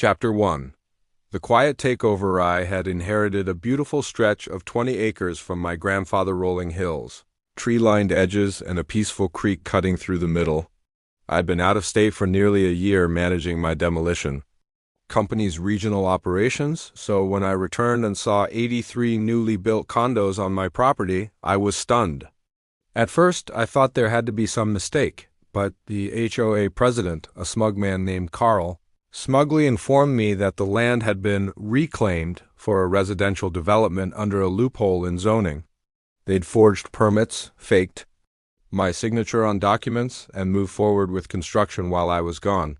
Chapter 1. The quiet takeover. I had inherited a beautiful stretch of 20 acres from my grandfather, rolling hills, tree-lined edges, and a peaceful creek cutting through the middle. I'd been out of state for nearly a year managing my demolition company's regional operations, so when I returned and saw 83 newly built condos on my property, I was stunned. At first, I thought there had to be some mistake, but the HOA president, a smug man named Carl, smugly informed me that the land had been reclaimed for a residential development under a loophole in zoning. They'd forged permits, faked my signature on documents, and moved forward with construction while I was gone.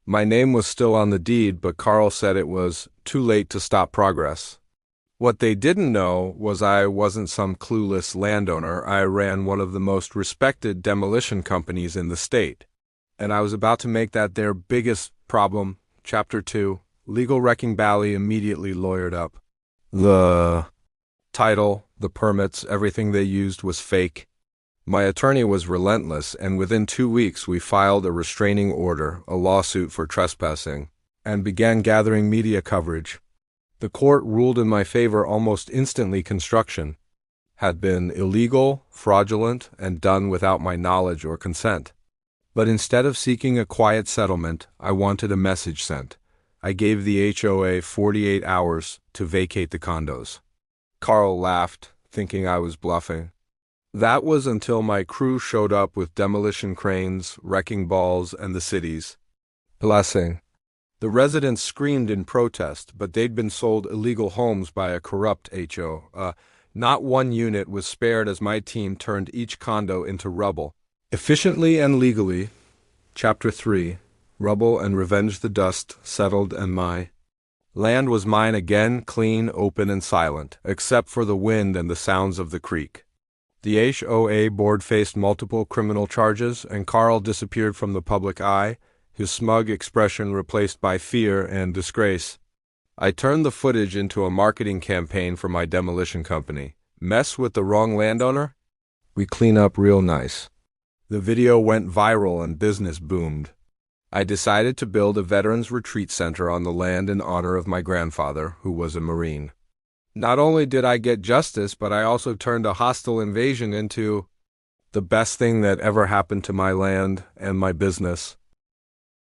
My name was still on the deed, but Carl said it was too late to stop progress. What they didn't know was I wasn't some clueless landowner. I ran one of the most respected demolition companies in the state, and I was about to make that their biggest problem. Chapter 2. Legal Wrecking Bally immediately lawyered up. The title, the permits, everything they used was fake. My attorney was relentless, and within 2 weeks we filed a restraining order, a lawsuit for trespassing, and began gathering media coverage. The court ruled in my favor almost instantly. Construction had been illegal, fraudulent, and done without my knowledge or consent. But instead of seeking a quiet settlement, I wanted a message sent. I gave the HOA 48 hours to vacate the condos. Carl laughed, thinking I was bluffing. That was until my crew showed up with demolition cranes, wrecking balls, and the city's blessing. The residents screamed in protest, but they'd been sold illegal homes by a corrupt HOA. Not one unit was spared as my team turned each condo into rubble, efficiently and legally. Chapter 3. Rubble and revenge. The dust settled, and my land was mine again, clean, open, and silent, except for the wind and the sounds of the creek. The HOA board faced multiple criminal charges, and Carl disappeared from the public eye, his smug expression replaced by fear and disgrace. I turned the footage into a marketing campaign for my demolition company. Mess with the wrong landowner? We clean up real nice. The video went viral and business boomed. I decided to build a veterans retreat center on the land in honor of my grandfather, who was a Marine. Not only did I get justice, but I also turned a hostile invasion into the best thing that ever happened to my land and my business.